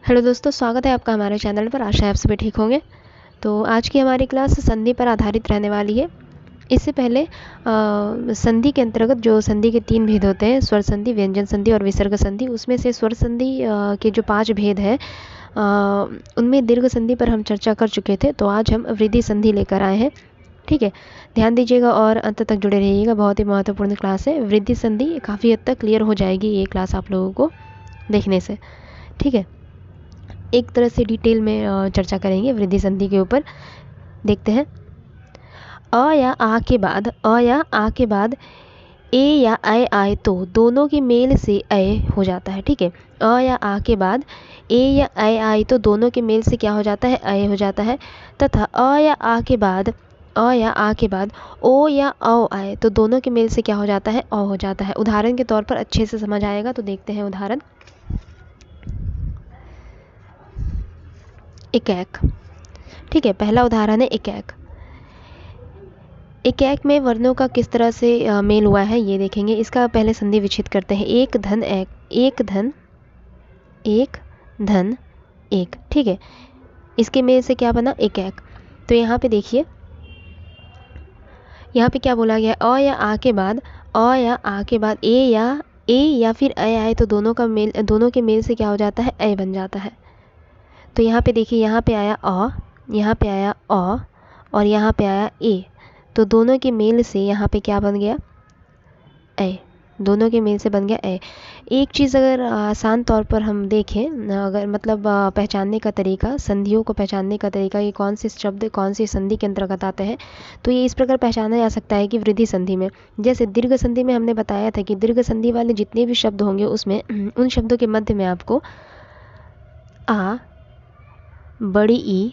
Hello दोस्तों, स्वागत है आपका हमारे चैनल पर। आशा है आप सभी ठीक होंगे। तो आज की हमारी क्लास संधि पर आधारित रहने वाली है। इससे पहले संधि के अंतर्गत जो संधि के 3 भेद होते हैं, स्वर संधि, व्यंजन संधि और विसर्ग संधि, उसमें से स्वर संधि के जो 5 भेद हैं उनमें दीर्घ संधि पर हम चर्चा कर चुके थे। तो आज हम वृद्धि संधि लेकर आए हैं। ठीक है, ध्यान दीजिएगा और अंत तक जुड़े रहिएगा। बहुत ही महत्वपूर्ण क्लास है। वृद्धि संधि काफ़ी हद तक क्लियर हो जाएगी ये क्लास आप लोगों को देखने से। ठीक है, एक तरह से डिटेल में चर्चा करेंगे वृद्धि संधि के ऊपर। देखते हैं। अ या आ के बाद ए या ऐ आए तो दोनों के मेल से ऐ हो जाता है। ठीक है, अ या आ के बाद ए या ऐ आए तो दोनों के मेल से क्या हो जाता है? ऐ हो जाता है। तथा अ या आ के बाद ओ या औ आए तो दोनों के मेल से क्या हो जाता है? औ हो जाता है। उदाहरण के तौर पर अच्छे से समझ आएगा, तो देखते हैं उदाहरण। इकैक। ठीक है, पहला उदाहरण है इकैक। इकैक में वर्णों का किस तरह से मेल हुआ है ये देखेंगे। इसका पहले संधि विच्छेद करते हैं। एक धन एक। ठीक है, इसके मेल से क्या बना? इकैक। तो यहाँ पे देखिए, यहाँ पे क्या बोला गया? अ या आ के बाद ए या फिर ऐ आए तो दोनों के मेल से क्या हो जाता है? ऐ बन जाता है। तो यहाँ पे देखिए, यहाँ पे आया अ, यहाँ पे आया अ और यहाँ पे आया ए। तो दोनों के मेल से यहाँ पे क्या बन गया? ए। दोनों के मेल से बन गया ए। एक चीज़ अगर आसान तौर पर हम देखें, अगर मतलब पहचानने का तरीका, संधियों को पहचानने का तरीका कि कौन से शब्द कौन सी संधि के अंतर्गत आते हैं, तो ये इस प्रकार पहचाना जा सकता है कि वृद्धि संधि में, जैसे दीर्घ संधि में हमने बताया था कि दीर्घ संधि वाले जितने भी शब्द होंगे उसमें उन शब्दों के मध्य में आपको आ, बड़ी ई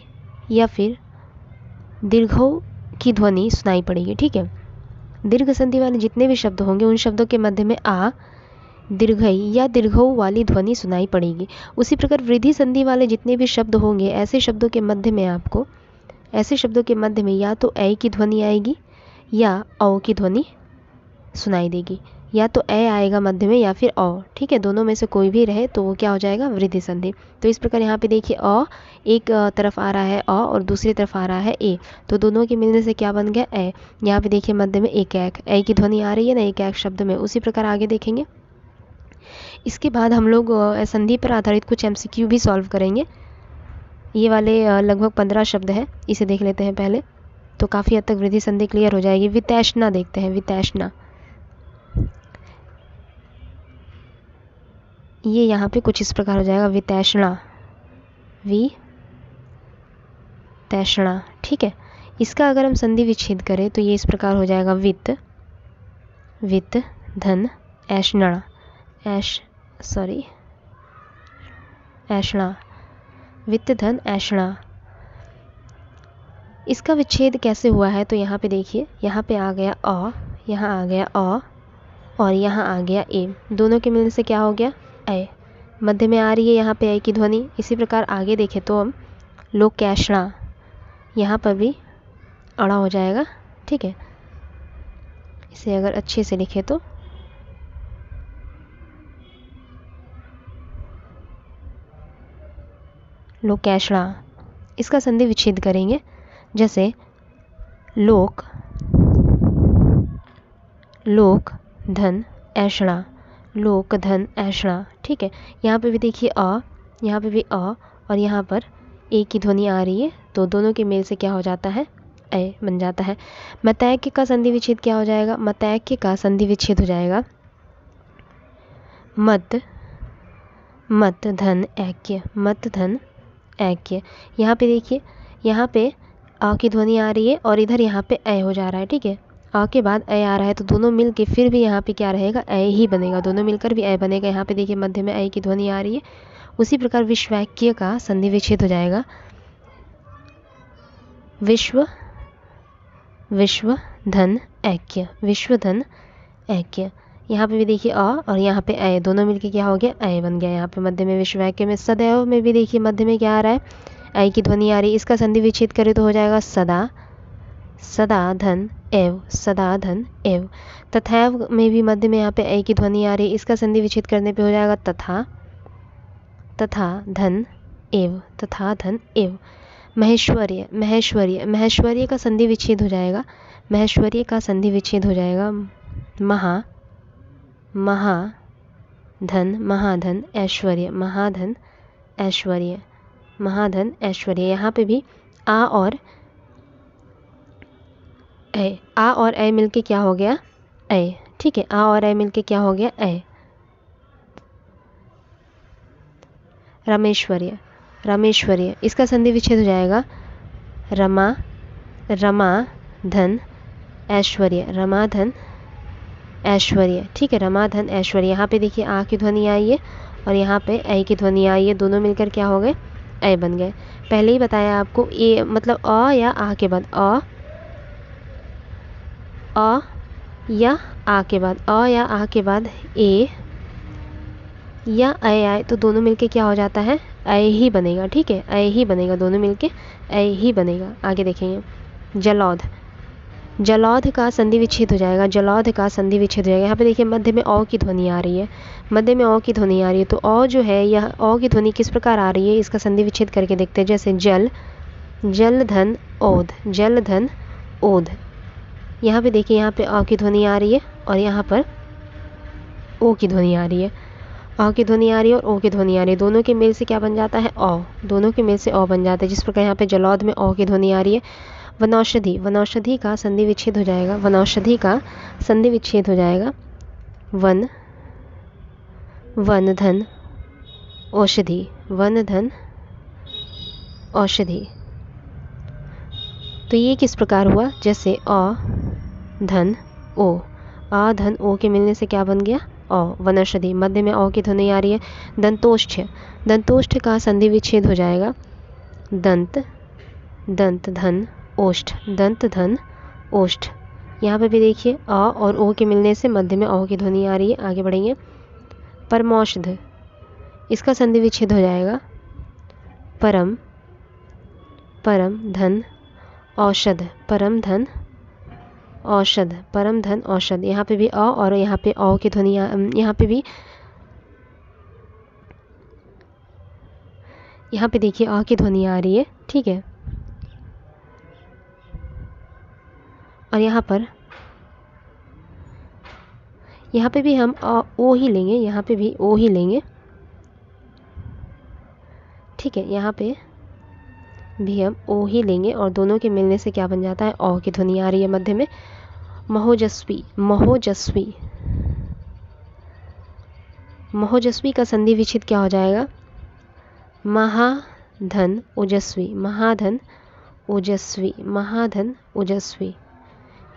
या फिर दीर्घों की ध्वनि सुनाई पड़ेगी। ठीक है, दीर्घ संधि वाले जितने भी शब्द होंगे उन शब्दों के मध्य में आ, दीर्घई या दीर्घों वाली ध्वनि सुनाई पड़ेगी। उसी प्रकार वृद्धि संधि वाले जितने भी शब्द होंगे, ऐसे शब्दों के मध्य में या तो ऐ की ध्वनि आएगी या औ की ध्वनि सुनाई देगी, या तो ए आएगा मध्य में या फिर औ। ठीक है, दोनों में से कोई भी रहे तो वो क्या हो जाएगा? वृद्धि संधि। तो इस प्रकार यहाँ पे देखिए, अ एक तरफ आ रहा है अ और दूसरी तरफ आ रहा है ए, तो दोनों के मिलने से क्या बन गया? ए। यहाँ पे देखिए मध्य में इकैक, ए की ध्वनि आ रही है ना इकैक शब्द में। उसी प्रकार आगे देखेंगे। इसके बाद हम लोग संधि पर आधारित कुछ MCQ भी सॉल्व करेंगे। ये वाले लगभग 15 शब्द हैं, इसे देख लेते हैं पहले, तो काफ़ी हद तक वृद्धि संधि क्लियर हो जाएगी। वितैष्णा देखते हैं। वितैष्णा, ये यहाँ पे कुछ इस प्रकार हो जाएगा। वितैष्णा, ठीक है, इसका अगर हम संधि विच्छेद करें तो ये इस प्रकार हो जाएगा। वित धन ऐष्णा, ऐष्णा, वित्त धन ऐष्णा। इसका विच्छेद कैसे हुआ है? तो यहाँ पे देखिए, यहाँ पे आ गया अ, यहाँ आ गया अ और यहाँ आ गया ए। दोनों के मिलने से क्या हो गया? ऐ। मध्य में आ रही है यहाँ पे ऐ की ध्वनि। इसी प्रकार आगे देखें तो हम लोकैष्णा, यहाँ पर भी अड़ा हो जाएगा। ठीक है, इसे अगर अच्छे से लिखे तो लोकैष्णा। इसका संधि विच्छेद करेंगे, जैसे लोक धन ऐष्णा, लोक धन ऐष्णा। ठीक है, यहाँ पे भी देखिए अ, यहाँ पे भी अ और यहाँ पर ए की ध्वनि आ रही है, तो दोनों के मेल से क्या हो जाता है? ऐ बन जाता है। मतैक्य का संधि विच्छेद क्या हो जाएगा? मतैक्य का संधि विच्छेद हो जाएगा मत धन ऐक्य। यहाँ पे देखिए, यहाँ पे आ की ध्वनि आ रही है और इधर यहाँ पे ऐ हो जा रहा है। ठीक है, आ के बाद ऐ आ रहा है, तो दोनों मिल के फिर भी यहाँ पे क्या रहेगा? ऐ ही बनेगा, दोनों मिलकर भी ऐ बनेगा। यहाँ पे देखिए मध्य में ऐ की ध्वनि आ रही है। उसी प्रकार विश्वैक्य का संधि विच्छेद हो जाएगा विश्व धन ऐक्य। यहाँ पे भी देखिए अ और यहाँ पे ऐ, दोनों मिलके क्या हो गया? ऐ बन गया। यहाँ पे मध्य में विश्वैक्य में। सदैव में भी देखिए मध्य में क्या आ रहा है? ऐ की ध्वनि आ रही है। इसका संधि विच्छेद करें तो हो जाएगा सदा धन एव। तथैव में भी मध्य में यहाँ पे ऐ की ध्वनि आ रही है। इसका संधि विच्छेद करने पे हो जाएगा तथा धन एव, तथा धन एव। महेश्वर्य, महेश्वर्य, महेश्वर्य का संधि विच्छेद हो जाएगा, महेश्वर्य का संधि विच्छेद हो जाएगा महा, महाधन, महाधन ऐश्वर्य, महाधन ऐश्वर्य, महाधन ऐश्वर्य। यहाँ पे भी आ और ए मिलके क्या हो गया, ए। ठीक है, आ और ए मिलके क्या हो गया, ए। रमेश्वर्य, रमेश्वर्य, इसका संधि विच्छेद हो जाएगा रमा, रमा धन ऐश्वर्य, रमाधन ऐश्वर्य। ठीक है, रमाधन ऐश्वर्य। यहाँ पे देखिए आ की ध्वनि आई है और यहाँ पे ए की ध्वनि आई है, दोनों मिलकर क्या हो गए, ए बन गए। पहले ही बताया आपको, ए मतलब अ या आ के बाद, अ या आ के बाद, अ या आ के बाद ए या ए आए तो दोनों मिलके क्या हो जाता है, ए ही बनेगा। ठीक है, ए ही बनेगा, दोनों मिलके ए ही बनेगा। आगे देखेंगे जलौध, जलौध का संधि विच्छेद हो जाएगा, जलौध का संधि विच्छेद हो जाएगा। यहाँ पे देखिए मध्य में औ की ध्वनि आ रही है, मध्य में औ की ध्वनि आ रही है, तो औ जो है यह औ की ध्वनि किस प्रकार आ रही है, इसका संधि विच्छेद करके देखते हैं। जैसे जल, जल धन ओध, जल धन ओध। यहाँ पे देखिए यहाँ पे औ की ध्वनि आ रही है और यहाँ पर ओ की ध्वनि आ रही है, औ की ध्वनि आ रही है और ओ की ध्वनि आ रही है, दोनों के मेल से क्या बन जाता है, औ, दोनों के मेल से औ बन जाता है। जिस प्रकार यहाँ पे जलौध में औ की ध्वनि आ रही है। वनौषधि, वनौषधि का संधि विच्छेद हो जाएगा, वनौषधि का संधि विच्छेद हो जाएगा वन, वन धन औषधि, वन धन औषधि। तो ये किस प्रकार हुआ, जैसे अ धन ओ, आ धन ओ के मिलने से क्या बन गया, औ, वनौषधि। मध्य में औ की ध्वनि आ रही है। दंतोष्ठ, दंतोष्ठ का संधि विच्छेद हो जाएगा दंत, दंत धन ओष्ठ, दंत धन ओष्ठ। यहाँ पे भी देखिए अ और ओ के मिलने से मध्य में औ की ध्वनि आ रही है। आगे बढ़ेंगे परमौषध, इसका संधि विच्छेद हो जाएगा परम, परम धन औषध, परम धन औषध, परम धन औषध। यहाँ पे भी अ और यहाँ पे औ की ध्वनि, यहाँ पे देखिए अ की ध्वनि आ रही है। ठीक है, और यहाँ पे भी हम ओ ही लेंगे, यहाँ पे भी ओ ही लेंगे। ठीक है, यहाँ पे भी हम ओ ही लेंगे और दोनों के मिलने से क्या बन जाता है, औ की ध्वनि आ रही है मध्य में। महोजस्वी, महोजस्वी, महोजस्वी का संधि विच्छेद क्या हो जाएगा, महाधन ओजस्वी, महाधन ओजस्वी, महाधन ओजस्वी।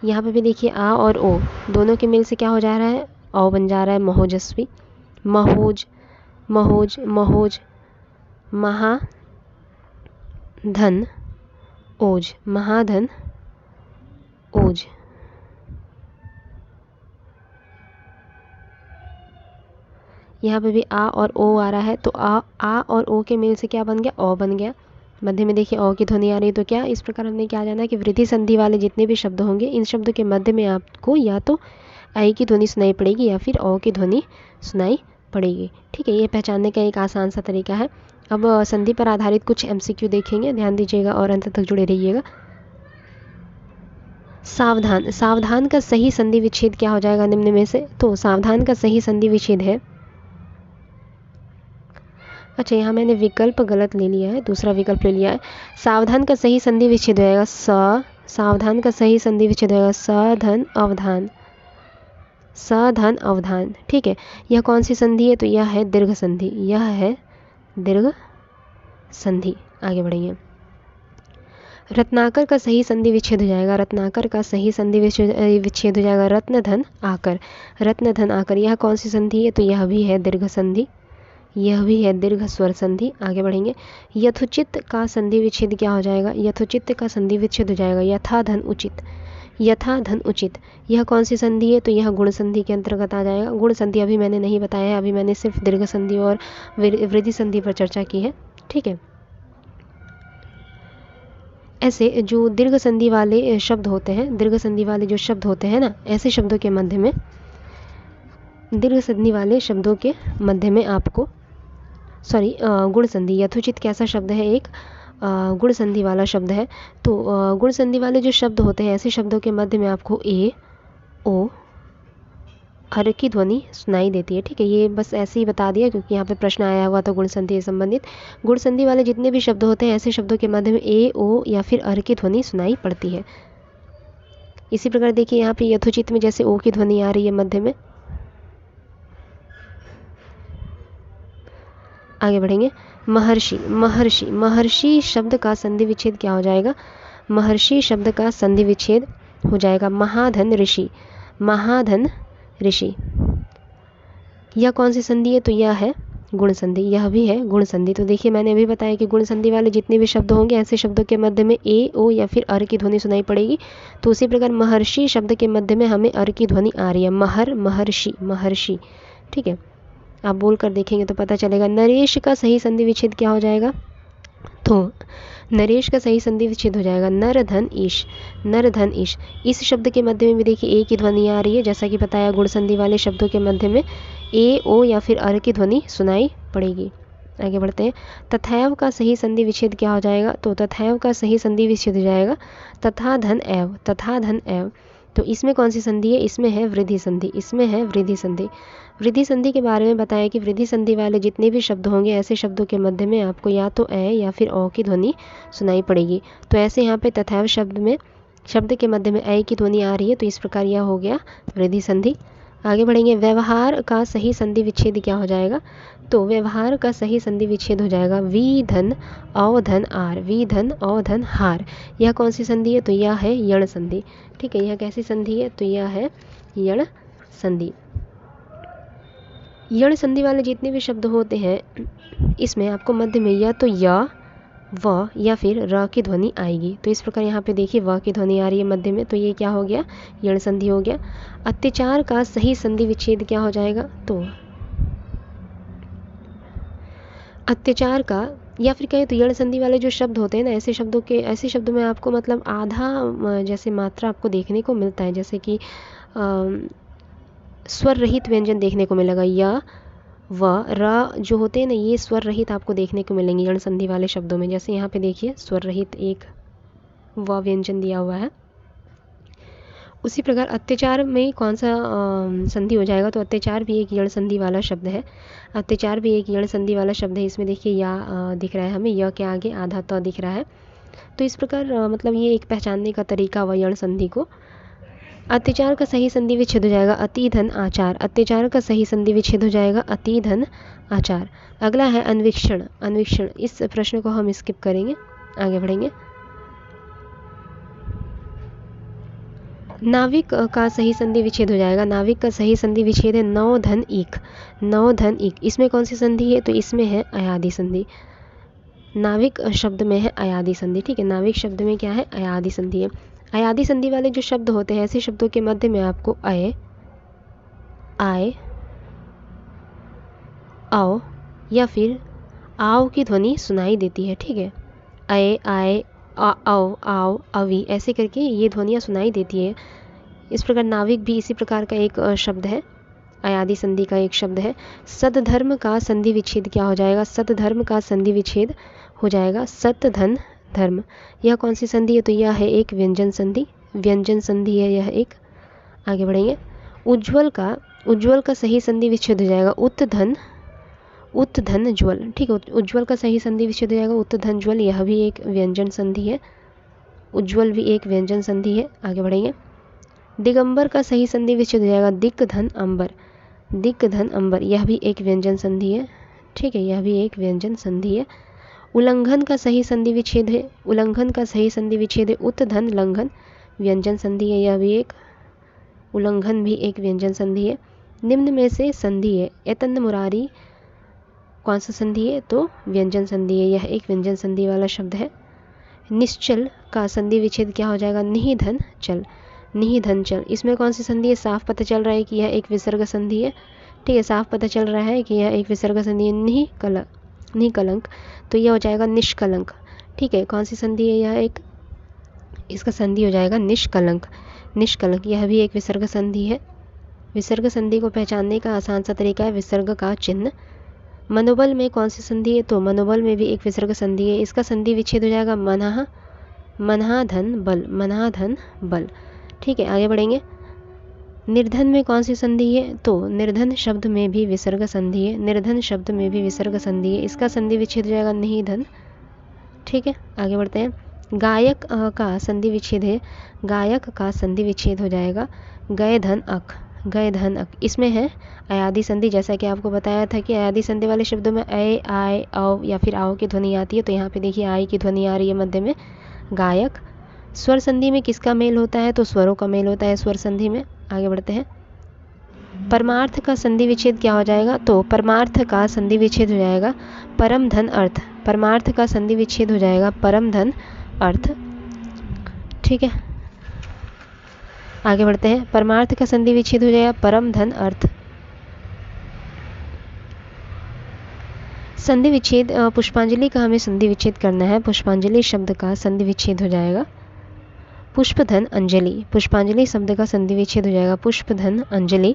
यहाँ पे भी देखिए आ और ओ दोनों के मिल से क्या हो जा रहा है, औ बन जा रहा है महोजस्वी। महोज, महोज, महोज, महाधन ओज, महाधन ओज। यहाँ पे भी आ और ओ आ रहा है, तो आ और ओ के मेल से क्या बन गया, ओ बन गया। मध्य में देखिए ओ की ध्वनि आ रही है, तो क्या इस प्रकार हमने क्या जाना कि वृद्धि संधि वाले जितने भी शब्द होंगे, इन शब्दों के मध्य में आपको या तो आई की ध्वनि सुनाई पड़ेगी या फिर ओ की ध्वनि सुनाई पड़ेगी। ठीक है, ये पहचानने का एक आसान सा तरीका है। अब संधि पर आधारित कुछ MCQ देखेंगे, ध्यान दीजिएगा और अंत तक जुड़े रहिएगा। सावधान, सावधान का सही संधि विच्छेद क्या हो जाएगा निम्न में से, तो सावधान का सही संधि विच्छेद है, अच्छा यहाँ मैंने विकल्प गलत ले लिया है, दूसरा विकल्प ले लिया है। सावधान का सही संधि विच्छेद होगा सावधान का सही संधि विच्छेद होगा साधन अवधान, साधन अवधान। ठीक है, यह कौन सी संधि है, तो यह है दीर्घ संधि, यह है दीर्घ संधि। आगे बढ़ेंगे। रत्नाकर का सही संधि विच्छेद हो जाएगा, रत्नाकर का सही संधि विच्छेद हो जाएगा रत्नधन आकर, रत्नधन आकर। यह कौन सी संधि है, तो यह भी है दीर्घ संधि, यह भी है दीर्घ स्वर संधि। आगे बढ़ेंगे। यथोचित का संधि विच्छेद क्या हो जाएगा, यथोचित का संधि विच्छेद हो जाएगा यथा धन उचित, यथा धन उचित। यह कौन सी संधि है, तो यह गुण संधि के अंतर्गत आ जाएगा। गुण संधि अभी मैंने नहीं बताया है, अभी मैंने सिर्फ दीर्घ संधि और वृद्धि संधि पर चर्चा की है। ठीक है, ऐसे जो दीर्घ संधि वाले शब्द होते हैं, दीर्घ संधि वाले जो शब्द होते हैं ना, ऐसे शब्दों के मध्य में, दीर्घ संधि वाले शब्दों के मध्य में आपको सॉरी गुण संधि। यथोचित कैसा शब्द है, एक गुण संधि वाला शब्द है। तो गुण संधि वाले जो शब्द होते हैं, ऐसे शब्दों के मध्य में आपको ए ओ हर की ध्वनि सुनाई देती है। ठीक है, ये बस ऐसे ही बता दिया क्योंकि यहाँ पे प्रश्न आया हुआ था गुण संधि से संबंधित। गुण संधि वाले जितने भी शब्द होते हैं, ऐसे शब्दों के मध्य में ए ओ या फिर अर की ध्वनि सुनाई पड़ती है। इसी प्रकार देखिए यहाँ पे यथोचित में जैसे ओ की ध्वनि आ रही है मध्य में। आगे बढ़ेंगे। महर्षि, महर्षि, महर्षि शब्द का संधि विच्छेद क्या हो जाएगा? महर्षि शब्द का संधि विच्छेद हो जाएगा महाधन ऋषि, महाधन ऋषि। यह कौन सी संधि है? तो यह है गुण संधि, यह भी है गुण संधि। तो देखिए मैंने अभी बताया कि गुण संधि वाले जितने भी शब्द होंगे, ऐसे शब्दों के मध्य में ए ओ या फिर अर की ध्वनि सुनाई पड़ेगी। तो उसी प्रकार महर्षि शब्द के मध्य में हमें अर की ध्वनि आ रही है, महर, महर्षि, महर्षि। ठीक है, आप बोल कर देखेंगे तो पता चलेगा। नरेश का सही संधि विच्छेद क्या हो जाएगा? तो नरेश का सही संधि विच्छेद हो जाएगा नर धन ईश, नर धन ईश। इस शब्द के मध्य में भी देखिए ए की ध्वनि आ रही है, जैसा कि बताया गुण संधि वाले शब्दों के मध्य में ए ओ या फिर अर की ध्वनि सुनाई पड़ेगी। आगे बढ़ते हैं। तथैव का सही संधि विच्छेद क्या हो जाएगा? तो तथैव का सही संधि विच्छेद हो जाएगा तथा धन एव, तथा धन एव। तो इसमें कौन सी संधि है? इसमें है वृद्धि संधि, इसमें है वृद्धि संधि। वृद्धि संधि के बारे में बताया कि वृद्धि संधि वाले जितने भी शब्द होंगे, ऐसे शब्दों के मध्य में आपको या तो ए या फिर ओ की ध्वनि सुनाई पड़ेगी। तो ऐसे यहाँ पे तथैव शब्द में, शब्द के मध्य में ए की ध्वनि आ रही है, तो इस प्रकार यह हो गया वृद्धि संधि। आगे बढ़ेंगे। व्यवहार का सही संधि विच्छेद क्या हो जाएगा? तो व्यवहार का सही संधि विच्छेद हो जाएगा वी धन औ धन आर, वी धन औ धन हार। यह कौन सी संधि है? तो यह है यण संधि। ठीक है, यह कैसी संधि है? तो यह है यण संधि। यण संधि वाले जितने भी शब्द होते हैं, इसमें आपको मध्य में या तो य व या फिर र की ध्वनि आएगी। तो इस प्रकार यहाँ पे देखिए व की ध्वनि आ रही है मध्य में, तो ये क्या हो गया? यण संधि हो गया। अत्याचार का सही संधि विच्छेद क्या हो जाएगा? तो अत्याचार का, या फिर कहें तो यण संधि वाले जो शब्द होते हैं ना, ऐसे शब्दों के, ऐसे शब्दों में आपको मतलब आधा जैसे मात्रा आपको देखने को मिलता है, जैसे कि स्वर रहित व्यंजन देखने को मिलेगा। य व र जो होते हैं ना, ये स्वर रहित आपको देखने को मिलेंगे यण संधि वाले शब्दों में। जैसे यहाँ पे देखिए स्वर रहित एक व व्यंजन दिया हुआ है। उसी प्रकार अत्याचार में कौन सा संधि हो जाएगा? तो अत्याचार भी एक यण संधि वाला शब्द है, अत्याचार भी एक यण संधि वाला शब्द है। इसमें देखिए या दिख रहा है हमें, य के आगे आधा त दिख रहा है। तो इस प्रकार मतलब ये एक पहचानने का तरीका हुआ यण संधि को। अत्याचार का सही संधि विच्छेद हो जाएगा अति धन आचार, अत्याचार का सही संधि विच्छेद हो जाएगा अति धन आचार। अगला है अन्वीक्षण, अन्वीक्षण। इस प्रश्न को हम स्किप करेंगे, आगे बढ़ेंगे। नाविक का सही संधि विच्छेद हो जाएगा, नाविक का सही संधि विच्छेद है नौ धन ईक, नौ धन ईक। इसमें कौन सी संधि है? तो इसमें है अयादि संधि। नाविक शब्द में है अयादि संधि। ठीक है, नाविक शब्द में क्या है? अयादि संधि है। अयादि संधि वाले जो शब्द होते हैं, ऐसे शब्दों के मध्य में आपको अय, आय, औ या फिर आओ की ध्वनि सुनाई देती है। ठीक है, अय, आय, औ, आओ, अवी, ऐसे करके ये ध्वनियाँ सुनाई देती है। इस प्रकार नाविक भी इसी प्रकार का एक शब्द है, अयादि संधि का एक शब्द है। सतधर्म का संधि विच्छेद क्या हो जाएगा? सतधर्म का संधि विच्छेद हो जाएगा सत धन धर्म। यह कौन सी संधि है? तो यह है एक व्यंजन संधि, व्यंजन संधि है यह एक। आगे बढ़ेंगे। उज्ज्वल का, उज्ज्वल का सही संधि विच्छेद हो जाएगा उत धन ज्वल। ठीक है, उज्ज्वल का सही संधि विच्छेद हो जाएगा उत धन ज्वल। यह भी एक व्यंजन संधि है, उज्ज्वल भी एक व्यंजन संधि है। आगे बढ़ेंगे। दिगंबर का सही संधि विच्छेद हो जाएगा दिक धन अंबर, दिक धन अंबर। यह भी एक व्यंजन संधि है। ठीक है, यह भी एक व्यंजन संधि है। उल्लंघन का सही संधि विच्छेद है, उल्लंघन का सही संधि विच्छेद है उत धन लंघन, व्यंजन संधि है यह भी एक, उल्लंघन भी एक व्यंजन संधि है। निम्न में से संधि है एतन्न मुरारी, कौन सा संधि है? तो व्यंजन संधि है, यह एक व्यंजन संधि वाला शब्द है। निश्चल का संधि विच्छेद क्या हो जाएगा? निहिधन चल, निहिधन चल। इसमें कौन सी संधि है? साफ पता चल रहा है कि यह एक विसर्ग संधि है। ठीक है, साफ पता चल रहा है कि यह एक विसर्ग संधि है। निकलंक, तो यह हो जाएगा निष्कलंक। ठीक है, कौन सी संधि है? यह एक, इसका संधि हो जाएगा निष्कलंक, निष्कलंक। यह भी एक विसर्ग संधि है। विसर्ग संधि को पहचानने का आसान सा तरीका है विसर्ग का चिन्ह। मनोबल में कौन सी संधि है? तो मनोबल में भी एक विसर्ग संधि है, इसका संधि विच्छेद हो जाएगा मनः, मनः धन बल, मनः धन बल। ठीक है, आगे बढ़ेंगे। निर्धन में कौन सी संधि है? तो निर्धन शब्द में भी विसर्ग संधि है, निर्धन शब्द में भी विसर्ग संधि है, इसका संधि विच्छेद हो जाएगा निधन। ठीक है, आगे बढ़ते हैं। गायक का संधि विच्छेद है, गायक का संधि विच्छेद हो जाएगा गय धन अक, गय धन अक। इसमें है अयादि संधि, जैसा कि आपको बताया था कि अयादि संधि वाले शब्दों में ए, आय, औ या फिर आओ की ध्वनि आती है। तो यहाँ पे देखिए आई की ध्वनि आ रही है मध्य में। गायक। स्वर संधि में किसका मेल होता है? तो स्वरों का मेल होता है स्वर संधि में। आगे बढ़ते हैं। परमार्थ का संधि विच्छेद क्या हो जाएगा? तो परमार्थ का संधि विच्छेद हो जाएगा परम धन अर्थ, परमार्थ का संधि विच्छेद हो जाएगा परम धन अर्थ। ठीक है, आगे बढ़ते हैं। परमार्थ का संधि विच्छेद हो जाएगा परम धन अर्थ। संधि विच्छेद पुष्पांजलि का हमें संधि विच्छेद करना है, पुष्पांजलि शब्द का संधि विच्छेद हो जाएगा पुष्पधन अंजलि, पुष्पांजलि शब्द का संधि विच्छेद हो जाएगा पुष्पधन अंजलि।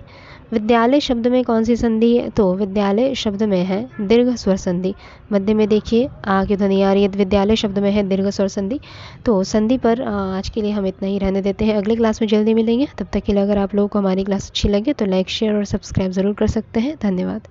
विद्यालय शब्द में कौन सी संधि है? तो विद्यालय शब्द में है दीर्घ स्वर संधि, मध्य में देखिए आ की ध्वनि आ रही है, विद्यालय शब्द में है दीर्घ स्वर संधि। तो संधि पर आज के लिए हम इतना ही रहने देते हैं, अगली क्लास में जल्दी मिलेंगे। तब तक के लिए अगर आप लोगों को हमारी क्लास अच्छी लगे तो लाइक, शेयर और सब्सक्राइब ज़रूर कर सकते हैं। धन्यवाद।